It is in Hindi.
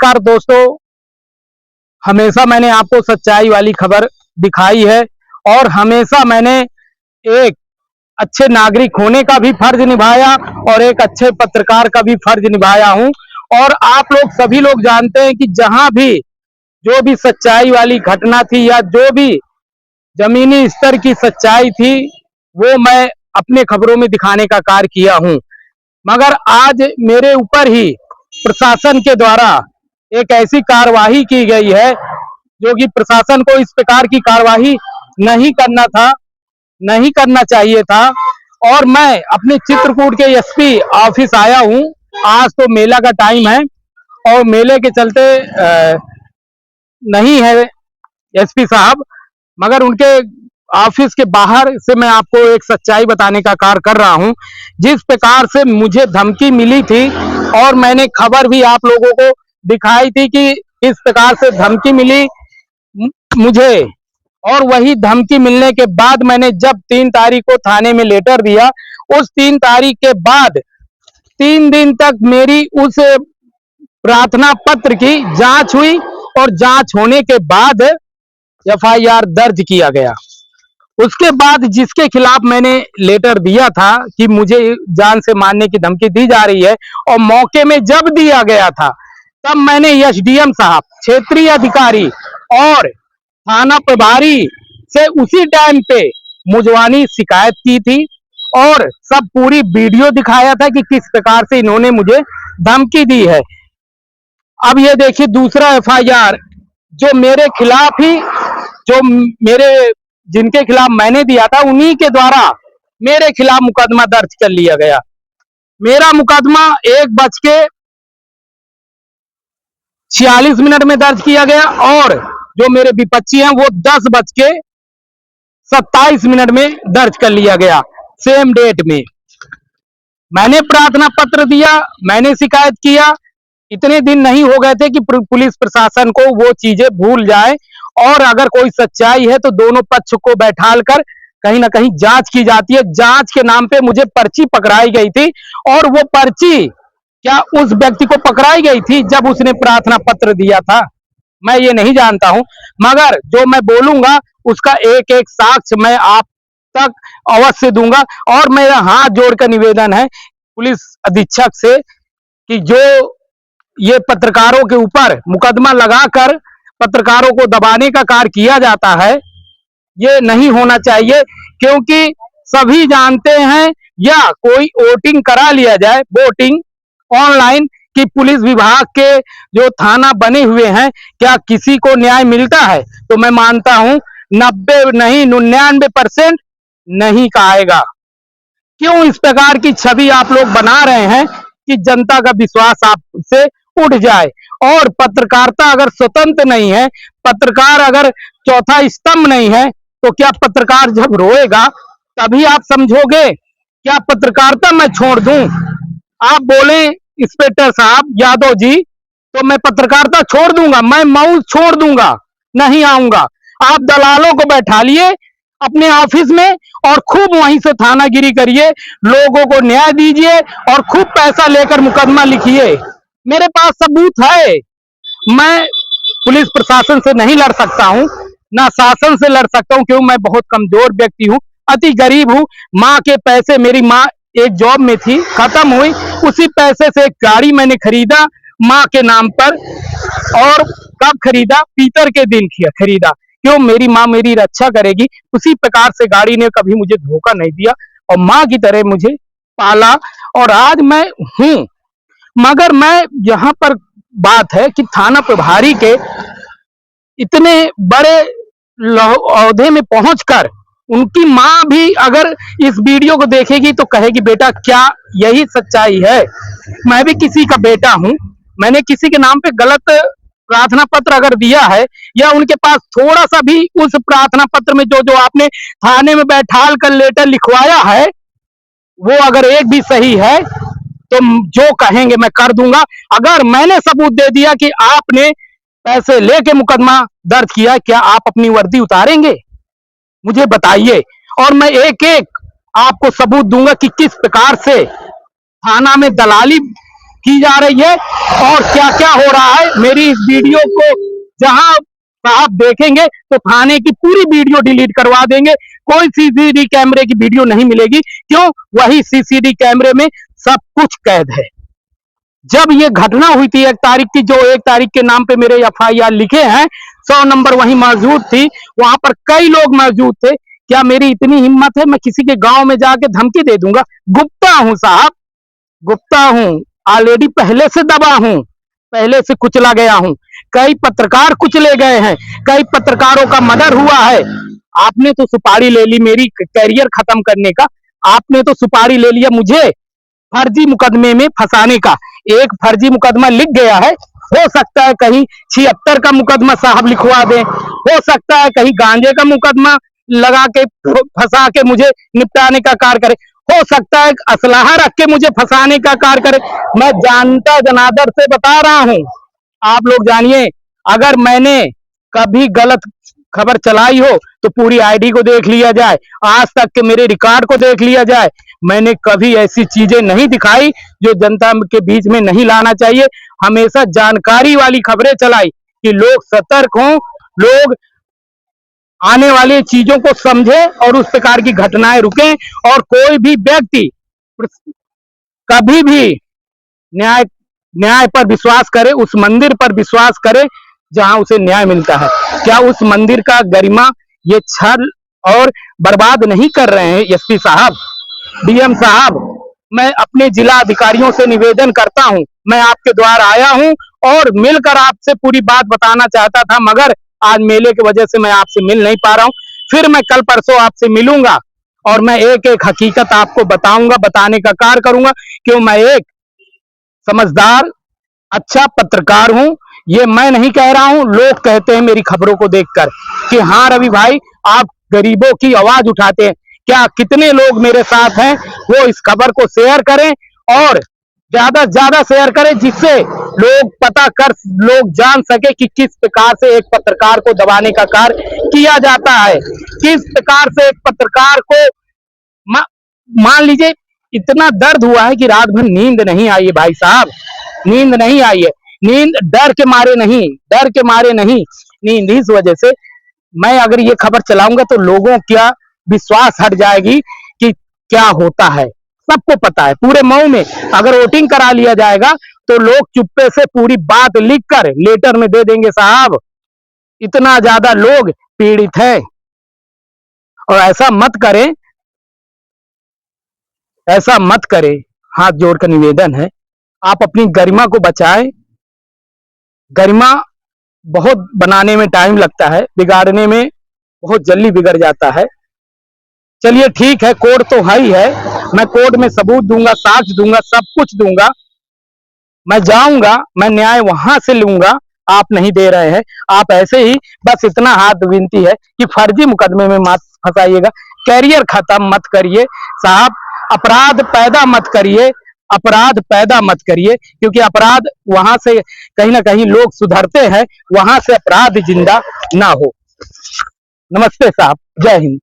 नमस्कार दोस्तों, हमेशा मैंने आपको सच्चाई वाली खबर दिखाई है और हमेशा मैंने एक अच्छे नागरिक होने का भी फर्ज निभाया और एक अच्छे पत्रकार का भी फर्ज निभाया हूं। और आप लोग सभी लोग जानते हैं कि जहां भी जो भी सच्चाई वाली घटना थी या जो भी जमीनी स्तर की सच्चाई थी वो मैं अपने खबरों में दिखाने का कार्य किया हूं। मगर आज मेरे ऊपर ही प्रशासन के द्वारा एक ऐसी कार्यवाही की गई है जो कि प्रशासन को इस प्रकार की कार्यवाही नहीं करना चाहिए था। और मैं अपने चित्रकूट के एसपी ऑफिस आया हूं। आज तो मेला का टाइम है और मेले के चलते नहीं है एसपी साहब, मगर उनके ऑफिस के बाहर से मैं आपको एक सच्चाई बताने का कार्य कर रहा हूं। जिस प्रकार से मुझे धमकी मिली थी और मैंने खबर भी आप लोगों को दिखाई थी कि इस प्रकार से धमकी मिली मुझे, और वही धमकी मिलने के बाद मैंने जब 3 तारीख को थाने में लेटर दिया, उस 3 तारीख के बाद 3 दिन तक मेरी उस प्रार्थना पत्र की जांच हुई और जांच होने के बाद एफआईआर दर्ज किया गया। उसके बाद जिसके खिलाफ मैंने लेटर दिया था कि मुझे जान से मारने की धमकी दी जा रही है, और मौके में जब दिया गया था तब मैंने एसडीएम साहब, क्षेत्रीय अधिकारी और थाना प्रभारी से उसी टाइम पे मुजवानी शिकायत की थी और सब पूरी वीडियो दिखाया था कि किस प्रकार से इन्होंने मुझे धमकी दी है। अब ये देखिए दूसरा एफआईआर जो मेरे खिलाफ ही, जो जिनके खिलाफ मैंने दिया था उन्हीं के द्वारा मेरे खिलाफ मुकदमा दर्ज कर लिया गया। मेरा मुकदमा 1:46 में दर्ज किया गया और जो मेरे विपक्षी हैं वो 10:27 में दर्ज कर लिया गया। सेम डेट में मैंने प्रार्थना पत्र दिया, मैंने शिकायत किया। इतने दिन नहीं हो गए थे कि पुलिस प्रशासन को वो चीजें भूल जाए, और अगर कोई सच्चाई है तो दोनों पक्ष को बैठालकर कहीं ना कहीं जांच की जाती है। जांच के नाम पे मुझे पर्ची पकड़ाई गई थी, और वो पर्ची क्या उस व्यक्ति को पकड़ाई गई थी जब उसने प्रार्थना पत्र दिया था, मैं ये नहीं जानता हूं। मगर जो मैं बोलूंगा उसका एक एक साक्ष्य मैं आप तक अवश्य दूंगा। और मेरा हाथ जोड़कर निवेदन है पुलिस अधीक्षक से कि जो ये पत्रकारों के ऊपर मुकदमा लगाकर पत्रकारों को दबाने का कार्य किया जाता है, ये नहीं होना चाहिए। क्योंकि सभी जानते हैं, या कोई वोटिंग करा लिया जाए, वोटिंग ऑनलाइन, कि पुलिस विभाग के जो थाना बने हुए हैं क्या किसी को न्याय मिलता है? तो मैं मानता हूं 90 नहीं 99% नहीं कहेगा। क्यों इस प्रकार की छवि आप लोग बना रहे हैं कि जनता का विश्वास आपसे उठ जाए? और पत्रकारिता अगर स्वतंत्र नहीं है, पत्रकार अगर चौथा स्तंभ नहीं है, तो क्या पत्रकार जब रोएगा तभी आप समझोगे? क्या पत्रकारिता मैं छोड़ दूं? आप बोले इंस्पेक्टर साहब यादव जी, तो मैं पत्रकारिता छोड़ दूंगा, मैं मऊ छोड़ दूंगा, नहीं आऊंगा। आप दलालों को बैठा लिए अपने ऑफिस में और खूब वहीं से थानागिरी करिए, लोगों को न्याय दीजिए और खूब पैसा लेकर मुकदमा लिखिए। मेरे पास सबूत है। मैं पुलिस प्रशासन से नहीं लड़ सकता हूं, ना शासन से लड़ सकता हूं, क्योंकि मैं बहुत कमजोर व्यक्ति हूं, अति गरीब हूं। माँ के पैसे, मेरी माँ एक जॉब में थी, खत्म हुई, उसी पैसे से एक गाड़ी मैंने खरीदा माँ के नाम पर। और कब खरीदा? पीतर के दिन खरीदा। क्यों? मेरी माँ मेरी रक्षा करेगी, उसी प्रकार से गाड़ी ने कभी मुझे धोखा नहीं दिया और माँ की तरह मुझे पाला, और आज मैं हूं। मगर मैं यहां पर बात है कि थाना प्रभारी के इतने बड़े ओहदे में पहुंचकर उनकी मां भी अगर इस वीडियो को देखेगी तो कहेगी बेटा क्या यही सच्चाई है? मैं भी किसी का बेटा हूं, मैंने किसी के नाम पे गलत प्रार्थना पत्र अगर दिया है, या उनके पास थोड़ा सा भी उस प्रार्थना पत्र में जो आपने थाने में बैठाल कर लेटर लिखवाया है वो अगर एक भी सही है तो जो कहेंगे मैं कर दूंगा। अगर मैंने सबूत दे दिया कि आपने पैसे लेके मुकदमा दर्ज किया, क्या आप अपनी वर्दी उतारेंगे? मुझे बताइए, और मैं एक एक आपको सबूत दूंगा कि किस प्रकार से थाना में दलाली की जा रही है और क्या क्या हो रहा है। मेरी इस वीडियो को जहां साहब देखेंगे तो थाने की पूरी वीडियो डिलीट करवा देंगे, कोई सीसीटीवी कैमरे की वीडियो नहीं मिलेगी। क्यों? वही सीसीटीवी कैमरे में सब कुछ कैद है। जब ये घटना हुई थी 1 तारीख की, जो 1 तारीख के नाम पे मेरे एफआईआर लिखे हैं, 100 नंबर वहीं मौजूद थी, वहां पर कई लोग मौजूद थे। क्या मेरी इतनी हिम्मत है मैं किसी के गांव में जाके धमकी दे दूंगा? गुप्ता हूं साहब, गुप्ता हूं, ऑलरेडी पहले से दबा हूं, पहले से कुचला गया हूं। कई पत्रकार कुचले गए हैं, कई पत्रकारों का मर्डर हुआ है। आपने तो सुपारी ले ली मेरी कैरियर खत्म करने का, आपने तो सुपारी ले लिया मुझे फर्जी मुकदमे में फंसाने का। एक फर्जी मुकदमा लिख गया है, हो सकता है कहीं 76 का मुकदमा साहब लिखवा दें, हो सकता है कहीं गांजे का मुकदमा लगा के फंसा के मुझे निपटाने का कार्य करे, हो सकता है असलाहा रख के मुझे फंसाने का कार्य करे। मैं जानता जनादर से बता रहा हूं, आप लोग जानिए, अगर मैंने कभी गलत खबर चलाई हो तो पूरी आईडी को देख लिया जाए, आज तक के मेरे रिकॉर्ड को देख लिया जाए। मैंने कभी ऐसी चीजें नहीं दिखाई जो जनता के बीच में नहीं लाना चाहिए। हमेशा जानकारी वाली खबरें चलाई कि लोग सतर्क हों, लोग आने वाली चीजों को समझे और उस प्रकार की घटनाएं रुकें, और कोई भी व्यक्ति कभी भी न्याय न्याय पर विश्वास करे, उस मंदिर पर विश्वास करे जहां उसे न्याय मिलता है। क्या उस मंदिर का गरिमा ये छल और बर्बाद नहीं कर रहे हैं? एसपी साहब, डीएम साहब, मैं अपने जिला अधिकारियों से निवेदन करता हूं, मैं आपके द्वार आया हूं और मिलकर आपसे पूरी बात बताना चाहता था, मगर आज मेले की वजह से मैं आपसे मिल नहीं पा रहा हूं। फिर मैं कल परसों आपसे मिलूंगा और मैं एक एक हकीकत आपको बताऊंगा, बताने का कार्य करूंगा। क्यों? मैं एक समझदार अच्छा पत्रकार हूं, ये मैं नहीं कह रहा हूं, लोग कहते हैं मेरी खबरों को देखकर कि हाँ रवि भाई आप गरीबों की आवाज उठाते हैं। क्या कितने लोग मेरे साथ हैं, वो इस खबर को शेयर करें और ज्यादा से ज्यादा शेयर करें, जिससे लोग पता कर, लोग जान सके कि किस प्रकार से एक पत्रकार को दबाने का कार्य किया जाता है, किस प्रकार से एक पत्रकार को मान लीजिए इतना दर्द हुआ है कि रात भर नींद नहीं आई है भाई साहब, नींद नहीं आई है। नींद डर के मारे नहीं, डर के मारे नहीं, नींद इस वजह से मैं अगर ये खबर चलाऊंगा तो लोगों क्या विश्वास हट जाएगी कि क्या होता है। सबको पता है पूरे मऊ में, अगर वोटिंग करा लिया जाएगा तो लोग चुप्पे से पूरी बात लिखकर लेटर में दे देंगे साहब इतना ज्यादा लोग पीड़ित हैं। और ऐसा मत करें, ऐसा मत करें, हाथ जोड़कर निवेदन है, आप अपनी गरिमा को बचाएं। गरिमा बहुत बनाने में टाइम लगता है, बिगाड़ने में बहुत जल्दी बिगड़ जाता है। चलिए ठीक है, कोर्ट तो है ही है, मैं कोर्ट में सबूत दूंगा, साक्ष्य दूंगा, सब कुछ दूंगा। मैं जाऊंगा, मैं न्याय वहां से लूंगा, आप नहीं दे रहे हैं। आप ऐसे ही बस इतना हाथ विनती है कि फर्जी मुकदमे में मत फंसाइएगा, कैरियर खत्म मत करिए साहब, अपराध पैदा मत करिए, अपराध पैदा मत करिए, क्योंकि अपराध वहां से कहीं ना कहीं लोग सुधरते हैं, वहां से अपराध जिंदा ना हो। नमस्ते साहब, जय हिंद।